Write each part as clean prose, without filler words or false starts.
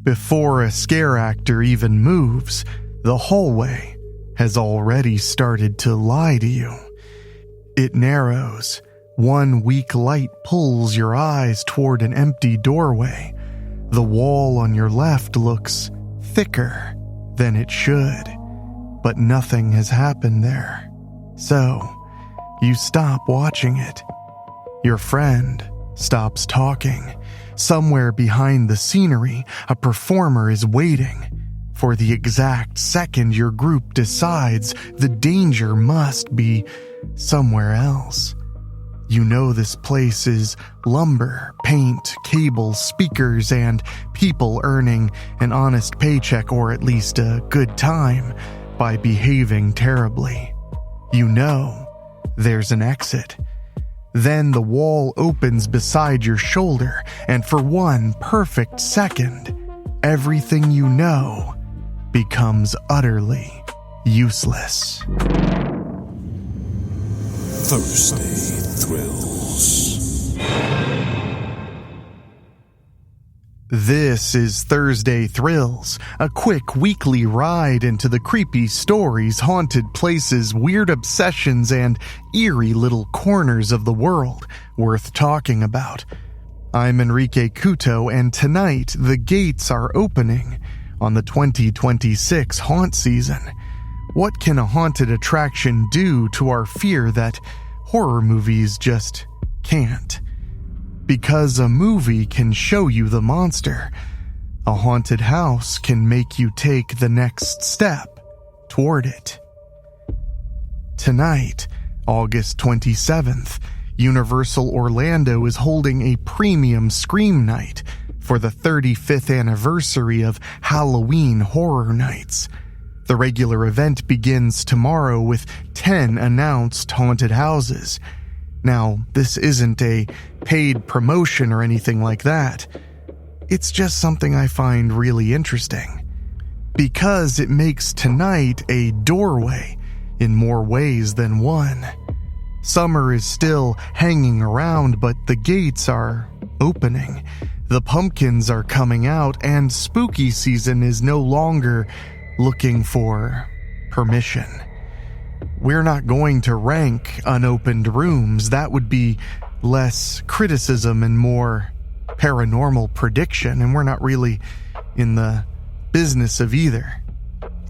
Before a scare actor even moves, the hallway has already started to lie to you. It narrows. One weak light pulls your eyes toward an empty doorway. The wall on your left looks thicker than it should, but nothing has happened there. So, you stop watching it. Your friend stops talking. Somewhere behind the scenery, a performer is waiting. For the exact second your group decides the danger must be somewhere else. You know this place is lumber, paint, cables, speakers, and people earning an honest paycheck or at least a good time by behaving terribly. You know there's an exit. Then the wall opens beside your shoulder, and for one perfect second, everything you know becomes utterly useless. Thursday Thrills. This is Thursday Thrills, a quick weekly ride into the creepy stories, haunted places, weird obsessions, and eerie little corners of the world worth talking about. I'm Henrique Couto, and tonight the gates are opening on the 2026 haunt season. What can a haunted attraction do to our fear that horror movies just can't? Because a movie can show you the monster, a haunted house can make you take the next step toward it. Tonight, August 27th, Universal Orlando is holding a premium Scream Night for the 35th anniversary of Halloween Horror Nights. The regular event begins tomorrow with 10 announced haunted houses. Now, this isn't a paid promotion or anything like that. It's just something I find really interesting, because it makes tonight a doorway in more ways than one. Summer is still hanging around, but the gates are opening. The pumpkins are coming out, and spooky season is no longer looking for permission. We're not going to rank unopened rooms. That would be less criticism and more paranormal prediction, and we're not really in the business of either.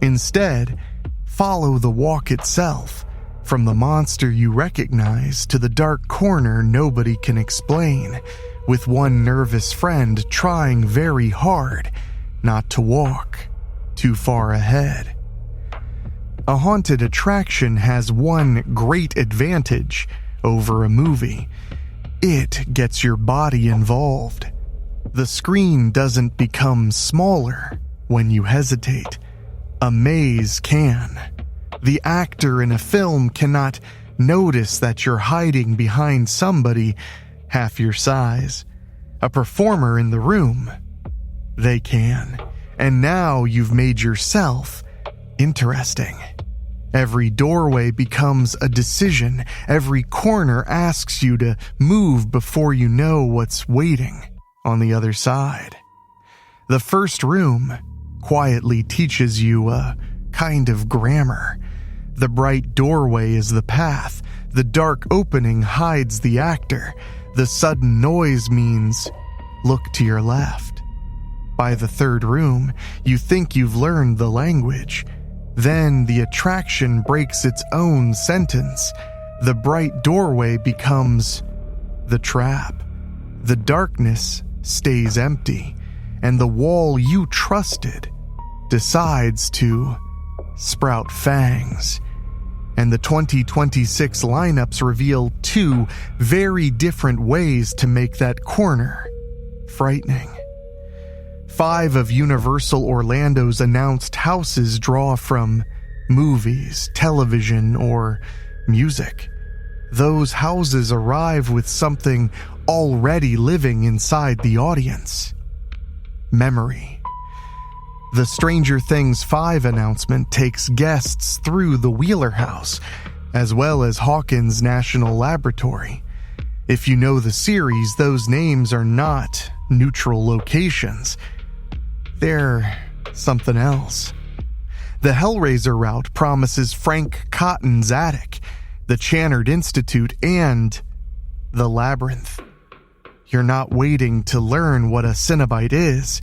Instead, follow the walk itself, from the monster you recognize to the dark corner nobody can explain, with one nervous friend trying very hard not to walk too far ahead. A haunted attraction has one great advantage over a movie. It gets your body involved. The screen doesn't become smaller when you hesitate. A maze can. The actor in a film cannot notice that you're hiding behind somebody half your size. A performer in the room, they can. And now you've made yourself interesting. Every doorway becomes a decision. Every corner asks you to move before you know what's waiting on the other side. The first room quietly teaches you a kind of grammar. The bright doorway is the path. The dark opening hides the actor. The sudden noise means look to your left. By the third room, you think you've learned the language. Then the attraction breaks its own sentence. The bright doorway becomes the trap. The darkness stays empty, and the wall you trusted decides to sprout fangs. And the 2026 lineups reveal two very different ways to make that corner frightening. 5 of Universal Orlando's announced houses draw from movies, television, or music. Those houses arrive with something already living inside the audience: memory. The Stranger Things 5 announcement takes guests through the Wheeler House, as well as Hawkins National Laboratory. If you know the series, those names are not neutral locations. they're something else. The Hellraiser route promises Frank Cotton's attic, the Channard Institute, and the Labyrinth. You're not waiting to learn what a Cenobite is.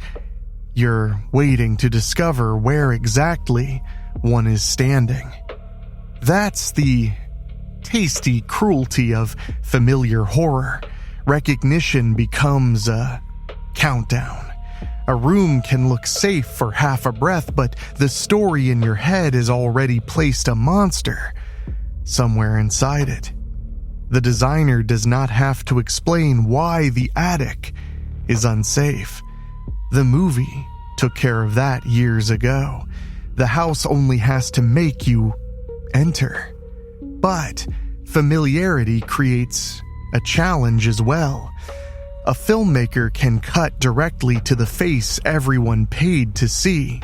You're waiting to discover where exactly one is standing. That's the tasty cruelty of familiar horror. Recognition becomes a countdown. A room can look safe for half a breath, but the story in your head has already placed a monster somewhere inside it. The designer does not have to explain why the attic is unsafe. The movie took care of that years ago. The house only has to make you enter. But familiarity creates a challenge as well. A filmmaker can cut directly to the face everyone paid to see.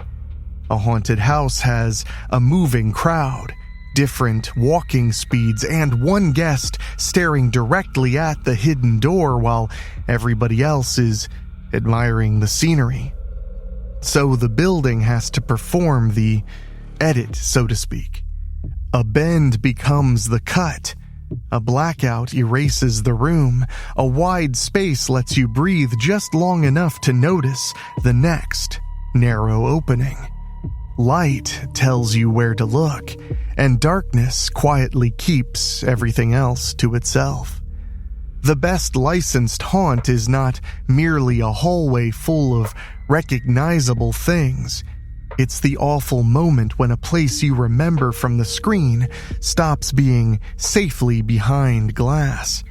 A haunted house has a moving crowd, different walking speeds, and one guest staring directly at the hidden door while everybody else is admiring the scenery. So the building has to perform the edit, so to speak. A bend becomes the cut. A blackout erases the room. A wide space lets you breathe just long enough to notice the next narrow opening. Light tells you where to look, and darkness quietly keeps everything else to itself. The best licensed haunt is not merely a hallway full of recognizable things. It's the awful moment when a place you remember from the screen stops being safely behind glass.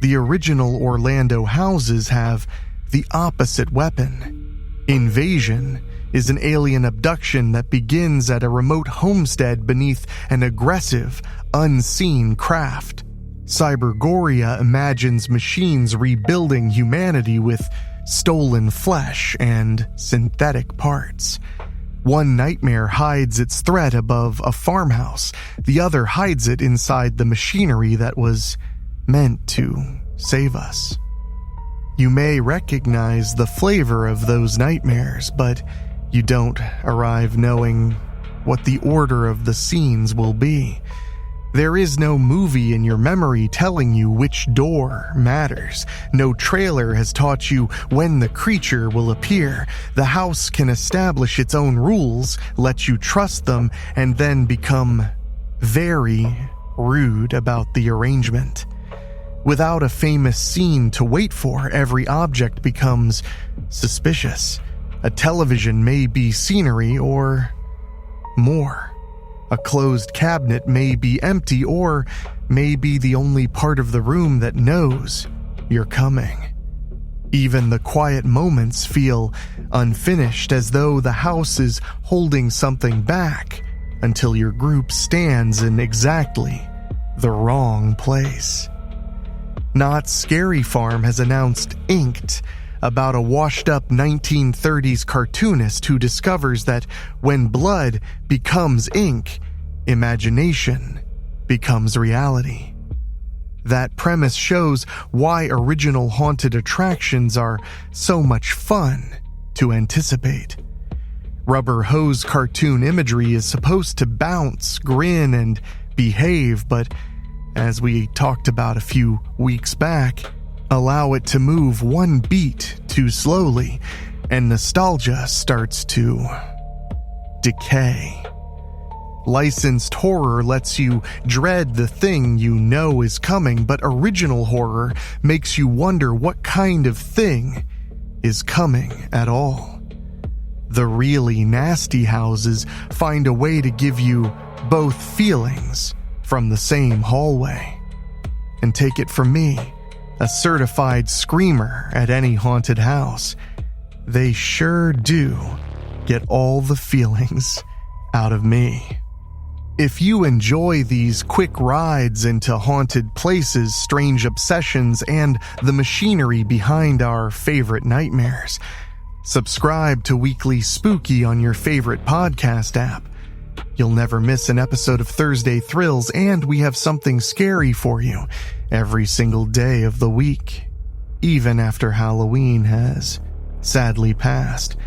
The original Orlando houses have the opposite weapon. Invasion is an alien abduction that begins at a remote homestead beneath an aggressive, unseen craft. Cybergoria imagines machines rebuilding humanity with stolen flesh and synthetic parts. One nightmare hides its threat above a farmhouse. The other hides it inside the machinery that was meant to save us. You may recognize the flavor of those nightmares, but you don't arrive knowing what the order of the scenes will be. There is no movie in your memory telling you which door matters. No trailer has taught you when the creature will appear. The house can establish its own rules, let you trust them, and then become very rude about the arrangement. Without a famous scene to wait for, every object becomes suspicious. A television may be scenery or more. A closed cabinet may be empty or may be the only part of the room that knows you're coming. Even the quiet moments feel unfinished, as though the house is holding something back until your group stands in exactly the wrong place. Knott's Scary Farm has announced Inked, about a washed-up 1930s cartoonist who discovers that when blood becomes ink, imagination becomes reality. That premise shows why original haunted attractions are so much fun to anticipate. Rubber hose cartoon imagery is supposed to bounce, grin, and behave, but as we talked about a few weeks back, allow it to move one beat too slowly, and nostalgia starts to decay. Licensed horror lets you dread the thing you know is coming, but original horror makes you wonder what kind of thing is coming at all. The really nasty houses find a way to give you both feelings from the same hallway. And take it from me, a certified screamer at any haunted house, they sure do get all the feelings out of me. If you enjoy these quick rides into haunted places, strange obsessions, and the machinery behind our favorite nightmares, subscribe to Weekly Spooky on your favorite podcast app. You'll never miss an episode of Thursday Thrills, and we have something scary for you every single day of the week, even after Halloween has sadly passed.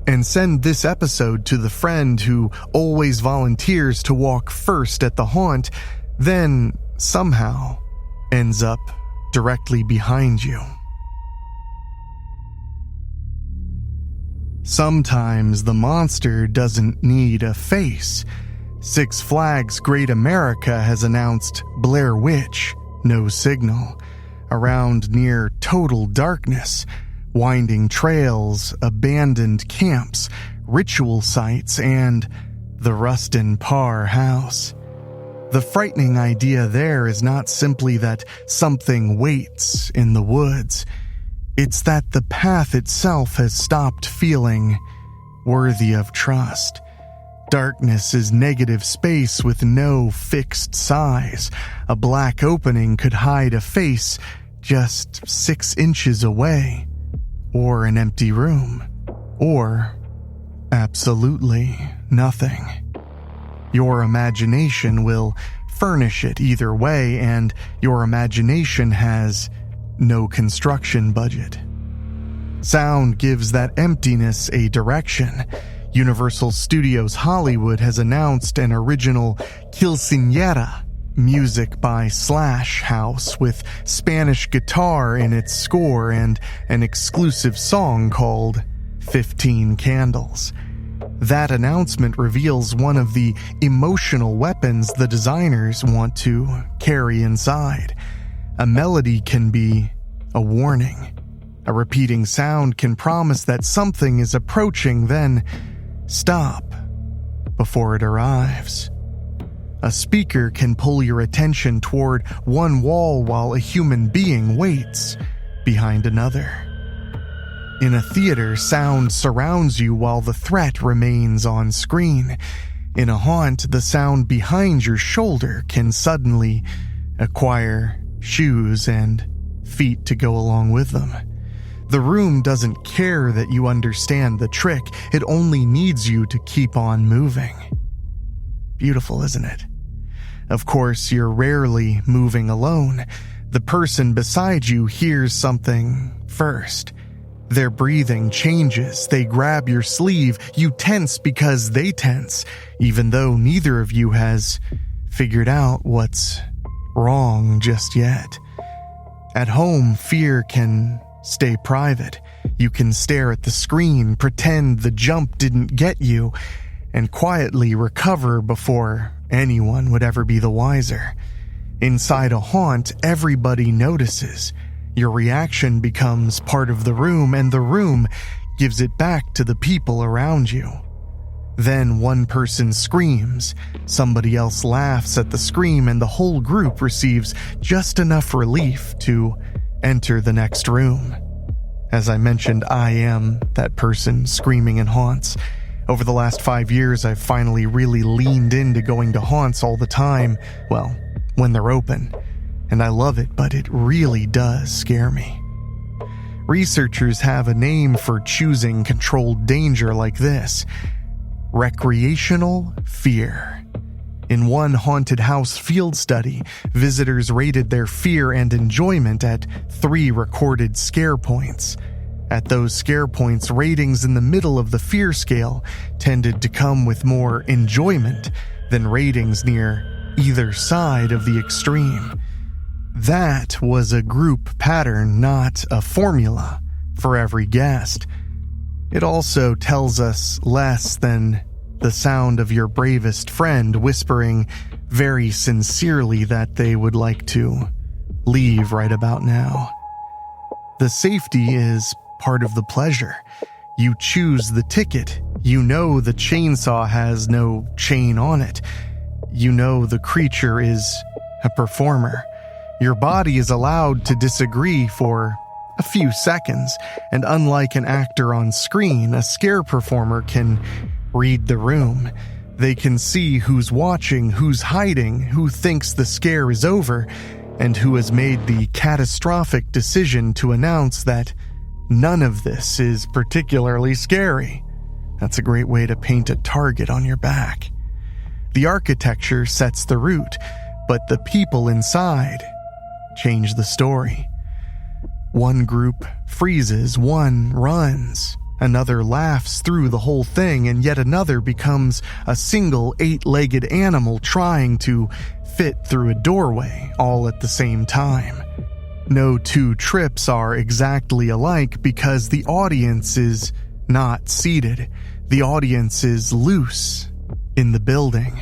And send this episode to the friend who always volunteers to walk first at the haunt, then somehow ends up directly behind you. Sometimes the monster doesn't need a face. Six Flags Great America has announced Blair Witch, no signal, around near total darkness, winding trails, abandoned camps, ritual sites, and the Rustin Parr house. The frightening idea there is not simply that something waits in the woods. It's that the path itself has stopped feeling worthy of trust. Darkness is negative space with no fixed size. A black opening could hide a face just 6 inches away. Or an empty room. Or absolutely nothing. Your imagination will furnish it either way, and your imagination has no construction budget. Sound gives that emptiness a direction. Universal Studios Hollywood has announced an original Quinceañera, music by Slash House with Spanish guitar in its score and an exclusive song called 15 Candles. That announcement reveals one of the emotional weapons the designers want to carry inside. A melody can be a warning. A repeating sound can promise that something is approaching, then stop before it arrives. A speaker can pull your attention toward one wall while a human being waits behind another. In a theater, sound surrounds you while the threat remains on screen. In a haunt, the sound behind your shoulder can suddenly acquire shoes and feet to go along with them. The room doesn't care that you understand the trick. It only needs you to keep on moving. Beautiful, isn't it? Of course, you're rarely moving alone. The person beside you hears something first. Their breathing changes. They grab your sleeve. You tense because they tense, even though neither of you has figured out what's wrong just yet. At home, fear can stay private. You can stare at the screen, pretend the jump didn't get you, and quietly recover before anyone would ever be the wiser. Inside a haunt, everybody notices. Your reaction becomes part of the room, and the room gives it back to the people around you. Then one person screams, somebody else laughs at the scream, and the whole group receives just enough relief to enter the next room. As I mentioned, I am that person screaming in haunts. Over the last 5 years, I've finally really leaned into going to haunts all the time, well, when they're open. And I love it, but it really does scare me. Researchers have a name for choosing controlled danger like this: recreational fear. In one haunted house field study, visitors rated their fear and enjoyment at 3 recorded scare points. At those scare points, ratings in the middle of the fear scale tended to come with more enjoyment than ratings near either side of the extreme. That was a group pattern, not a formula for every guest. It also tells us less than the sound of your bravest friend whispering very sincerely that they would like to leave right about now. The safety is part of the pleasure. You choose the ticket. You know the chainsaw has no chain on it. You know the creature is a performer. Your body is allowed to disagree for a few seconds, and unlike an actor on screen, a scare performer can read the room. They can see who's watching, who's hiding, who thinks the scare is over, and who has made the catastrophic decision to announce that none of this is particularly scary. That's a great way to paint a target on your back. The architecture sets the route, but the people inside change the story. One group freezes, one runs, Another laughs through the whole thing, and yet another becomes a single 8-legged animal trying to fit through a doorway all at the same time. No two trips are exactly alike because the audience is not seated. The audience is loose in the building.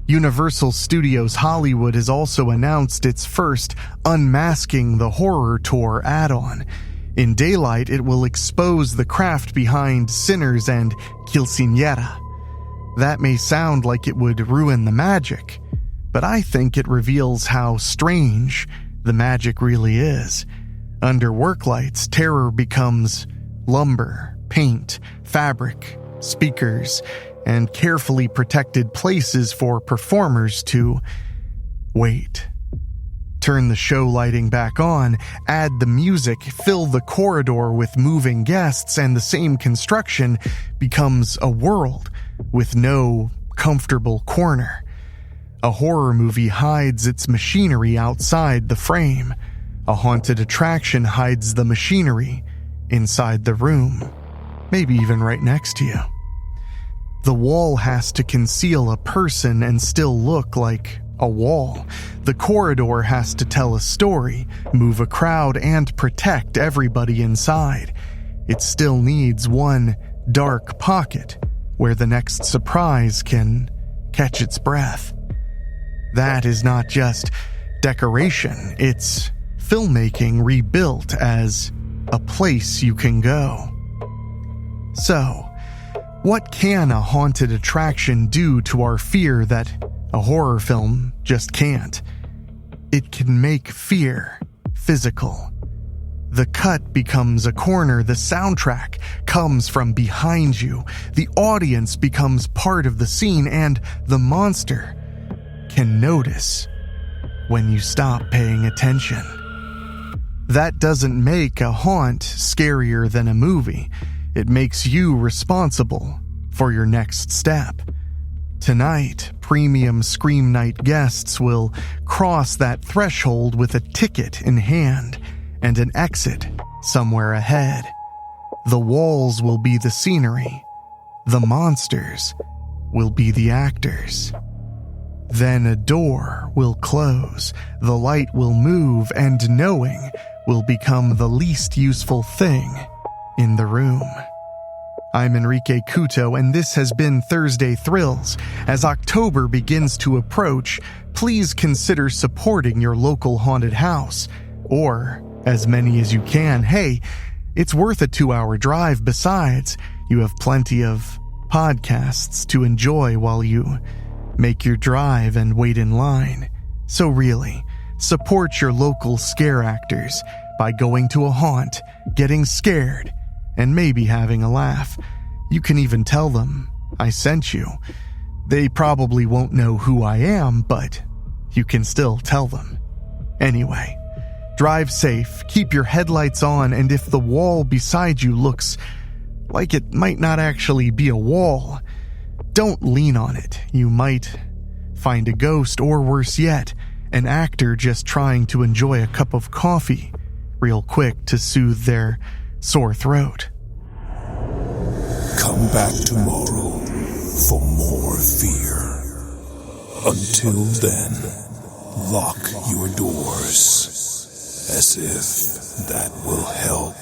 Universal Studios Hollywood has also announced its first Unmasking the Horror Tour add-on. In daylight, it will expose the craft behind Sinners and Quinceañera. That may sound like it would ruin the magic, but I think it reveals how strange the magic really is. Under work lights, terror becomes lumber, paint, fabric, speakers, and carefully protected places for performers to wait. Turn the show lighting back on, add the music, fill the corridor with moving guests, and the same construction becomes a world with no comfortable corner. A horror movie hides its machinery outside the frame. A haunted attraction hides the machinery inside the room, maybe even right next to you. The wall has to conceal a person and still look like a wall. The corridor has to tell a story, move a crowd, and protect everybody inside. It still needs one dark pocket where the next surprise can catch its breath. That is not just decoration, it's filmmaking rebuilt as a place you can go. So, what can a haunted attraction do to our fear that a horror film just can't? It can make fear physical. The cut becomes a corner, the soundtrack comes from behind you, the audience becomes part of the scene, and the monster can notice when you stop paying attention. That doesn't make a haunt scarier than a movie. It makes you responsible for your next step. Tonight, premium Scream Night guests will cross that threshold with a ticket in hand and an exit somewhere ahead. The walls will be the scenery. The monsters will be the actors. Then a door will close, the light will move, and knowing will become the least useful thing in the room. I'm Henrique Couto, and this has been Thursday Thrills. As October begins to approach, please consider supporting your local haunted house, or as many as you can. Hey, it's worth a 2-hour drive. Besides, you have plenty of podcasts to enjoy while you make your drive and wait in line. So really, support your local scare actors by going to a haunt, getting scared, and maybe having a laugh. You can even tell them I sent you. They probably won't know who I am, but you can still tell them. Anyway, drive safe, keep your headlights on, and if the wall beside you looks like it might not actually be a wall, don't lean on it. You might find a ghost, or worse yet, an actor just trying to enjoy a cup of coffee real quick to soothe their sore throat. Come back tomorrow for more fear. Until then, lock your doors, as if that will help.